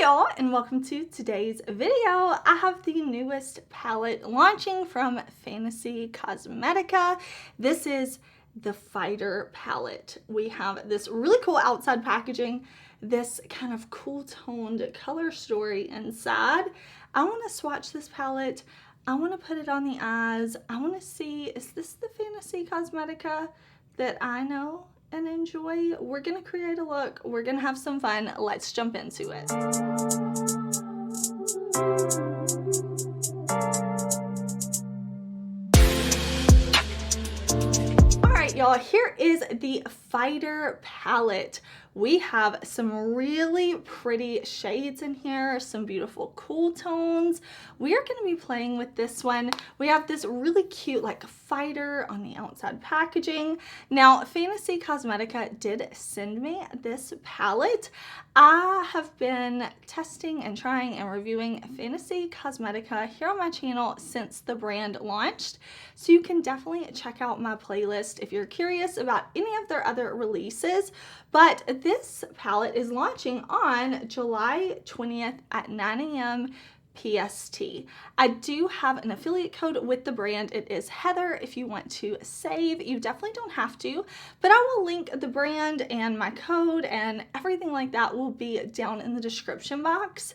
y'all, and welcome to today's video. I have the newest palette launching from Fantasy Cosmetica. This is the Fighter palette. We have this really cool outside packaging, this kind of cool toned color story inside. I want to swatch this palette. I want to put it on the eyes. I want to see, is this the Fantasy Cosmetica that I know and enjoy? We're gonna create a look, we're gonna have some fun. Let's jump into it. All right, y'all, here is the Fighter palette. We have some really pretty shades in here, some beautiful cool tones. We are going to be playing with this one. We have this really cute like fighter on the outside packaging. Now, Fantasy Cosmetica did send me this palette. I have been testing and trying and reviewing Fantasy Cosmetica here on my channel since the brand launched. So you can definitely check out my playlist if you're curious about any of their other releases. But this palette is launching on July 20th at 9 a.m. PST. I do have an affiliate code with the brand. It is Heather. If you want to save, you definitely don't have to, but I will link the brand and my code and everything like that will be down in the description box.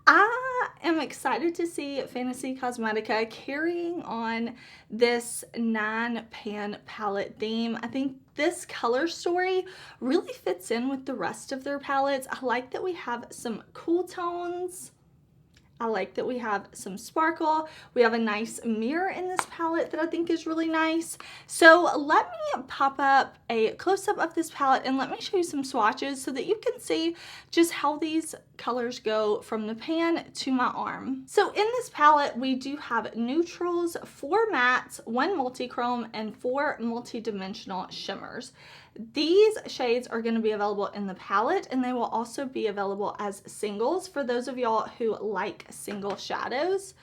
I am excited to see Fantasy Cosmetica carrying on this 9-pan palette theme. I think this color story really fits in with the rest of their palettes. I like that we have some cool tones. I like that we have some sparkle. We have a nice mirror in this palette that I think is really nice. So let me pop up a close-up of this palette and let me show you some swatches so that you can see just how these colors go from the pan to my arm. So in this palette, we do have neutrals, 4 mattes, 1 multi-chrome, and 4 multi-dimensional shimmers. These shades are going to be available in the palette, and they will also be available as singles for those of y'all who like single shadows.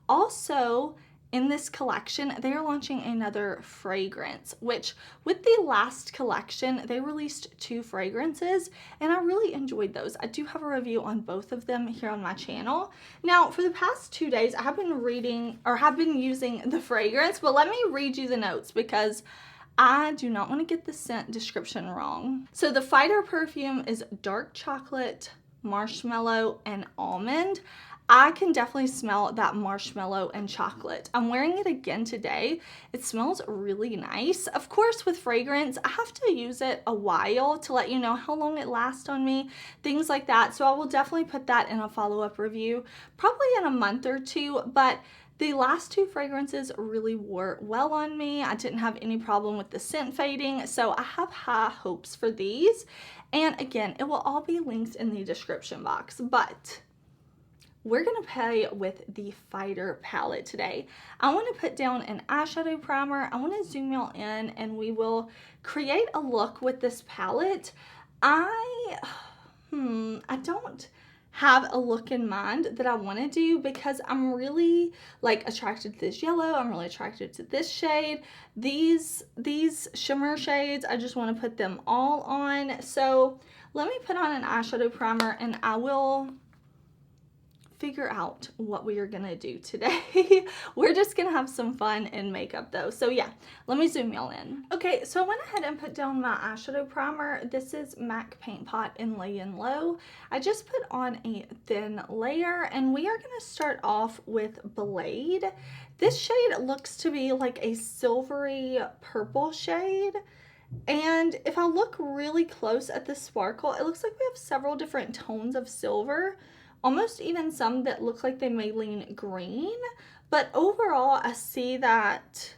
Also, in this collection, they are launching another fragrance, which with the last collection, they released 2 fragrances, and I really enjoyed those. I do have a review on both of them here on my channel. Now, for the past 2 days, I have been reading, or have been using the fragrance, but let me read you the notes because I do not want to get the scent description wrong. So the Fighter perfume is dark chocolate, marshmallow, and almond. I can definitely smell that marshmallow and chocolate. I'm wearing it again today. It smells really nice. Of course, with fragrance, I have to use it a while to let you know how long it lasts on me, things like that. So I will definitely put that in a follow-up review, probably in a month or two, but the last 2 fragrances really wore well on me. I didn't have any problem with the scent fading, so I have high hopes for these. And again, it will all be linked in the description box, but we're gonna play with the Fighter palette today. I wanna put down an eyeshadow primer. I wanna zoom y'all in and we will create a look with this palette. I don't have a look in mind that I want to do because I'm really like attracted to this yellow. I'm really attracted to this shade. These shimmer shades, I just want to put them all on. So let me put on an eyeshadow primer and I will figure out what we are gonna do today. We're just gonna have some fun in makeup though. So yeah, let me zoom y'all in. Okay, so I went ahead and put down my eyeshadow primer. This is MAC Paint Pot in Layin Low. I just put on a thin layer and we are gonna start off with Blade. This shade looks to be like a silvery purple shade. And if I look really close at the sparkle, it looks like we have several different tones of silver. Almost even some that look like they may lean green, but overall I see that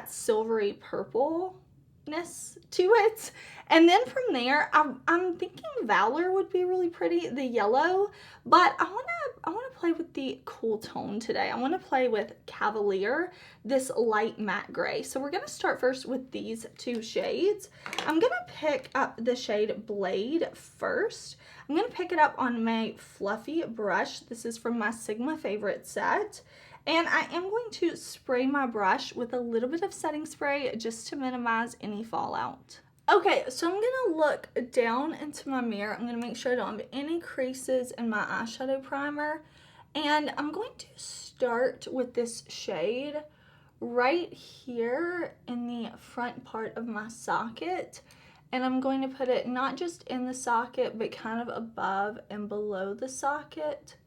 silvery purpleness to it. And then from there, I'm thinking Valor would be really pretty, the yellow, but I wanna play with the cool tone today. I wanna play with Cavalier, this light matte gray. So we're gonna start first with these 2 shades. I'm gonna pick up the shade Blade first. I'm gonna pick it up on my fluffy brush. This is from my Sigma favorite set. And I am going to spray my brush with a little bit of setting spray just to minimize any fallout. Okay, so I'm gonna look down into my mirror. I'm gonna make sure I don't have any creases in my eyeshadow primer. And I'm going to start with this shade right here in the front part of my socket. And I'm going to put it not just in the socket, but kind of above and below the socket.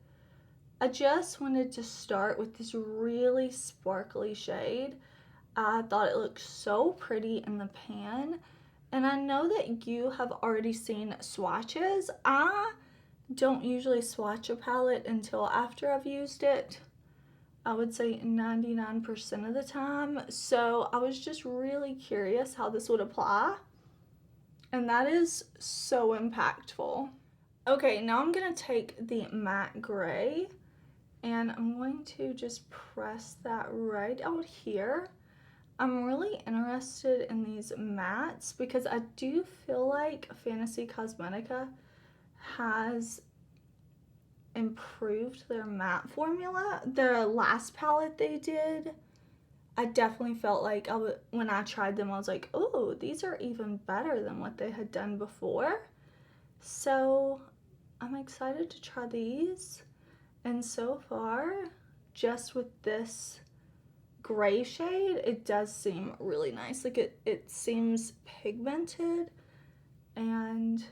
I just wanted to start with this really sparkly shade. I thought it looked so pretty in the pan. And I know that you have already seen swatches. I don't usually swatch a palette until after I've used it. I would say 99% of the time. So I was just really curious how this would apply. And that is so impactful. Okay, now I'm going to take the matte gray and I'm going to just press that right out here. I'm really interested in these mattes because I do feel like Fantasy Cosmetica has improved their matte formula. Their last palette they did, I definitely felt like when I tried them, I was like, oh, these are even better than what they had done before. So I'm excited to try these. And so far, just with this gray shade, it does seem really nice. Like it seems pigmented and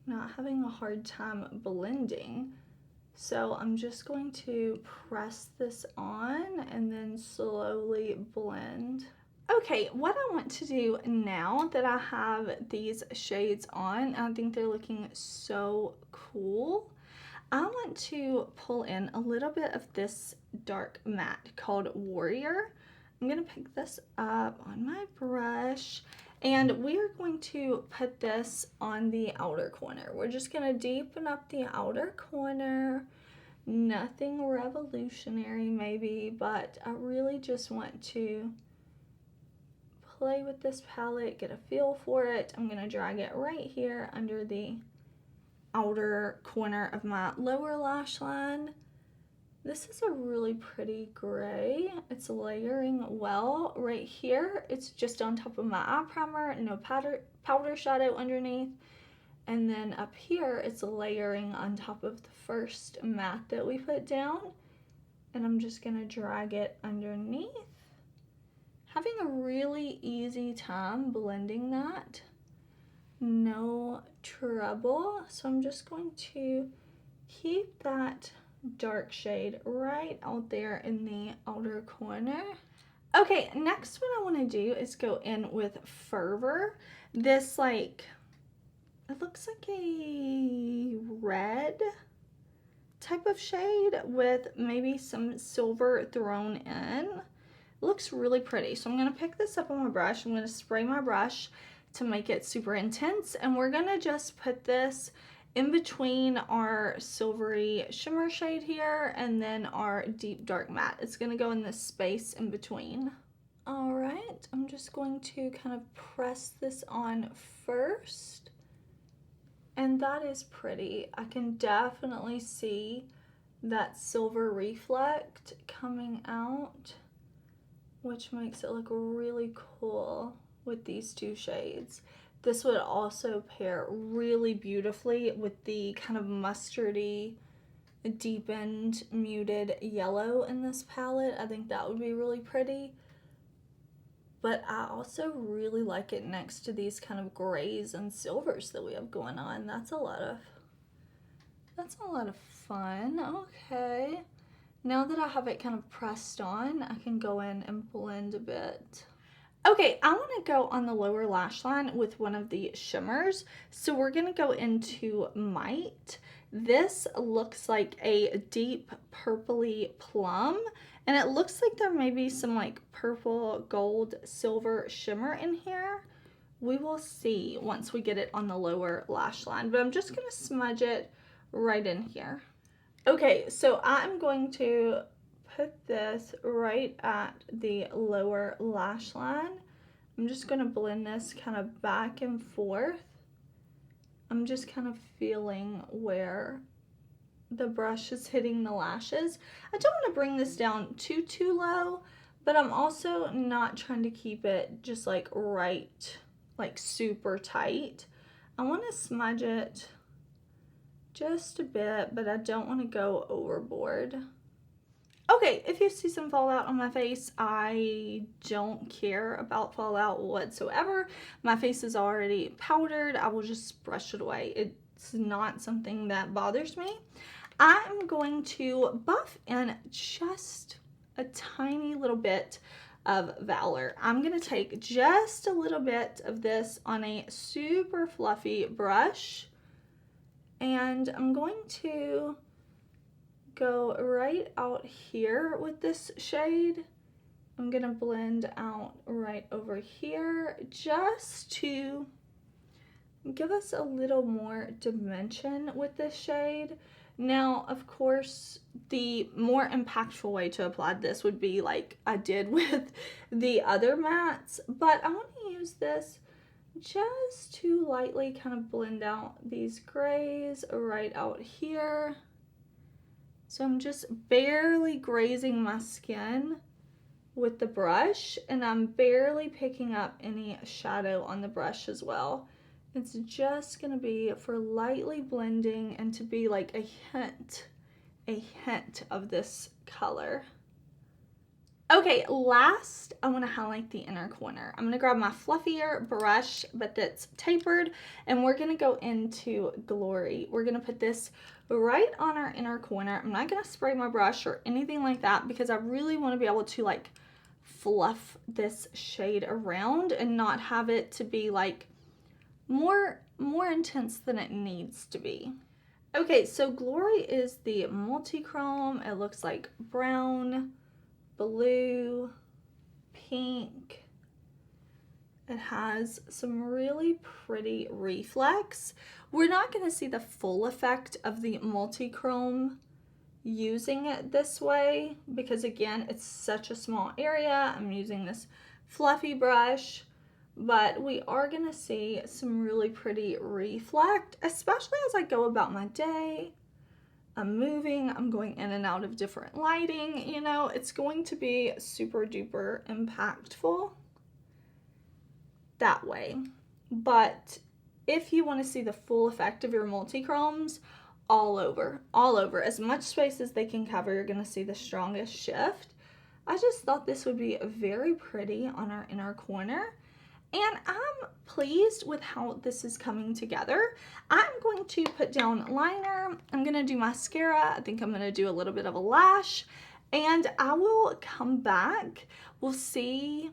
not having a hard time blending. So I'm just going to press this on and then slowly blend. Okay, what I want to do now that I have these shades on, I think they're looking so cool. I want to pull in a little bit of this dark matte called Warrior. I'm going to pick this up on my brush and we are going to put this on the outer corner. We're just going to deepen up the outer corner. Nothing revolutionary maybe, but I really just want to play with this palette, get a feel for it. I'm going to drag it right here under the outer corner of my lower lash line. This is a really pretty gray. It's layering well right here. It's just on top of my eye primer, no powder shadow underneath. And then up here, it's layering on top of the first matte that we put down. And I'm just gonna drag it underneath. Having a really easy time blending that. No trouble. So I'm just going to keep that dark shade right out there in the outer corner. Okay, next what I want to do is go in with Fervor. This it looks like a red type of shade with maybe some silver thrown in. It looks really pretty. So I'm going to pick this up on my brush. I'm going to spray my brush to make it super intense, and we're going to just put this in between our silvery shimmer shade here and then our deep dark matte. It's going to go in this space in between. All right, I'm just going to kind of press this on first. And that is pretty. I can definitely see that silver reflect coming out, which makes it look really cool with these two shades. This would also pair really beautifully with the kind of mustardy, deepened, muted yellow in this palette. I think that would be really pretty. But I also really like it next to these kind of grays and silvers that we have going on. That's a lot of fun. Okay. Now that I have it kind of pressed on, I can go in and blend a bit. Okay, I want to go on the lower lash line with one of the shimmers. So we're going to go into Might. This looks like a deep purpley plum. And it looks like there may be some purple, gold, silver shimmer in here. We will see once we get it on the lower lash line. But I'm just going to smudge it right in here. Okay, so I'm going to put this right at the lower lash line. I'm just going to blend this kind of back and forth. I'm just kind of feeling where the brush is hitting the lashes. I don't want to bring this down too low, but I'm also not trying to keep it just right like super tight. I want to smudge it just a bit, but I don't want to go overboard. Okay, if you see some fallout on my face, I don't care about fallout whatsoever. My face is already powdered. I will just brush it away. It's not something that bothers me. I'm going to buff in just a tiny little bit of Valor. I'm going to take just a little bit of this on a super fluffy brush, and I'm going to go right out here with this shade. I'm gonna blend out right over here just to give us a little more dimension with this shade. Now, of course, the more impactful way to apply this would be like I did with the other mattes, but I want to use this just to lightly kind of blend out these grays right out here. So I'm just barely grazing my skin with the brush, and I'm barely picking up any shadow on the brush as well. It's just gonna be for lightly blending and to be like a hint of this color. Okay, last I want to highlight the inner corner. I'm going to grab my fluffier brush, but that's tapered, and we're going to go into Glory. We're going to put this right on our inner corner. I'm not going to spray my brush or anything like that because I really want to be able to like fluff this shade around and not have it to be like more intense than it needs to be. Okay, so Glory is the multi-chrome. It looks like brown, blue, pink. It has some really pretty reflex. We're not going to see the full effect of the multi-chrome using it this way because, again, it's such a small area. I'm using this fluffy brush, but we are going to see some really pretty reflect, especially as I go about my day. I'm moving, I'm going in and out of different lighting, you know, it's going to be super duper impactful that way. But if you want to see the full effect of your multi-chromes, all over, as much space as they can cover, you're going to see the strongest shift. I just thought this would be very pretty on our inner corner. And I'm pleased with how this is coming together. I'm going to put down liner. I'm going to do mascara. I think I'm going to do a little bit of a lash. And I will come back. We'll see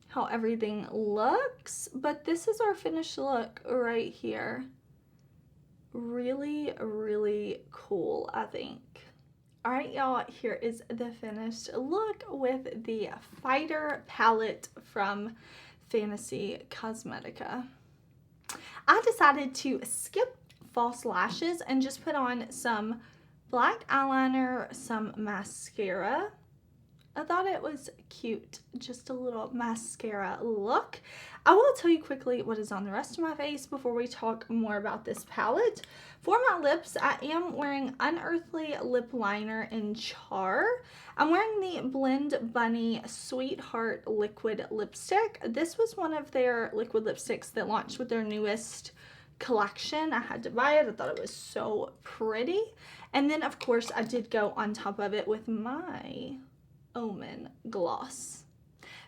how everything looks. But this is our finished look right here. Really, really cool, I think. All right, y'all, here is the finished look with the Fighter palette from Fantasy Cosmetica. I decided to skip false lashes and just put on some black eyeliner, some mascara. I thought it was cute, just a little mascara look. I will tell you quickly what is on the rest of my face before we talk more about this palette. For my lips, I am wearing Unearthly Lip Liner in Char. I'm wearing the Blend Bunny Sweetheart Liquid Lipstick. This was one of their liquid lipsticks that launched with their newest collection. I had to buy it. I thought it was so pretty. And then, of course, I did go on top of it with my Omen gloss.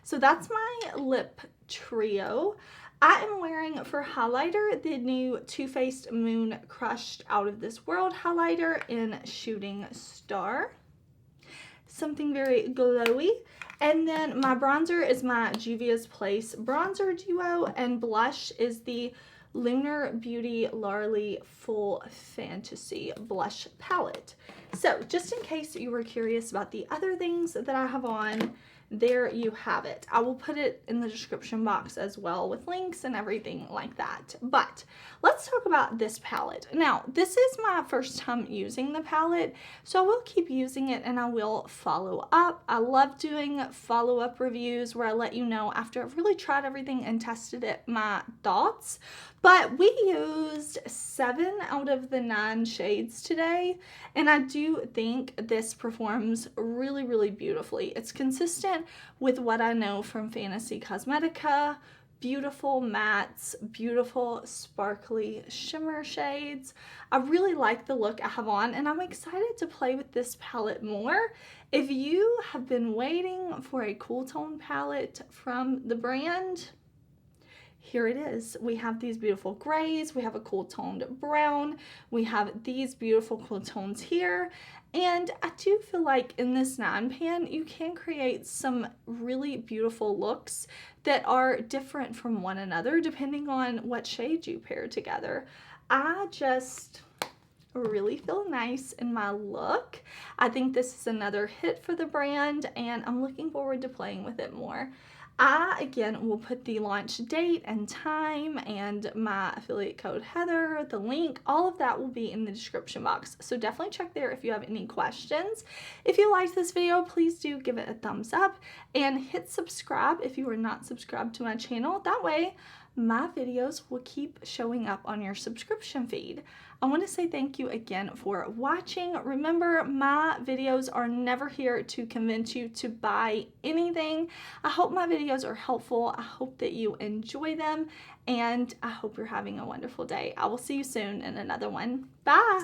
So that's my lip trio. I am wearing for highlighter the new Too Faced Moon Crushed Out of This World highlighter in Shooting Star. Something very glowy. And then my bronzer is my Juvia's Place bronzer duo, and blush is the Lunar Beauty Larly Full Fantasy blush palette. So just in case you were curious about the other things that I have on, there you have it. I will put it in the description box as well with links and everything like that. But let's talk about this palette. Now, this is my first time using the palette, so I will keep using it and I will follow up. I love doing follow-up reviews where I let you know after I've really tried everything and tested it, my thoughts. But we used 7 out of the 9 shades today, and I do think this performs really, really beautifully. It's consistent with what I know from Fantasy Cosmetica, beautiful mattes, beautiful sparkly shimmer shades. I really like the look I have on, and I'm excited to play with this palette more. If you have been waiting for a cool tone palette from the brand, here it is. We have these beautiful grays, we have a cool toned brown, we have these beautiful cool tones here, and I do feel like in this 9-pan you can create some really beautiful looks that are different from one another depending on what shade you pair together. I just really feel nice in my look. I think this is another hit for the brand, and I'm looking forward to playing with it more. I, again, will put the launch date and time and my affiliate code Heather, the link, all of that will be in the description box. So definitely check there if you have any questions. If you liked this video, please do give it a thumbs up and hit subscribe if you are not subscribed to my channel. That way, my videos will keep showing up on your subscription feed. I want to say thank you again for watching. Remember, my videos are never here to convince you to buy anything. I hope my videos are helpful. I hope that you enjoy them, and I hope you're having a wonderful day. I will see you soon in another one. Bye!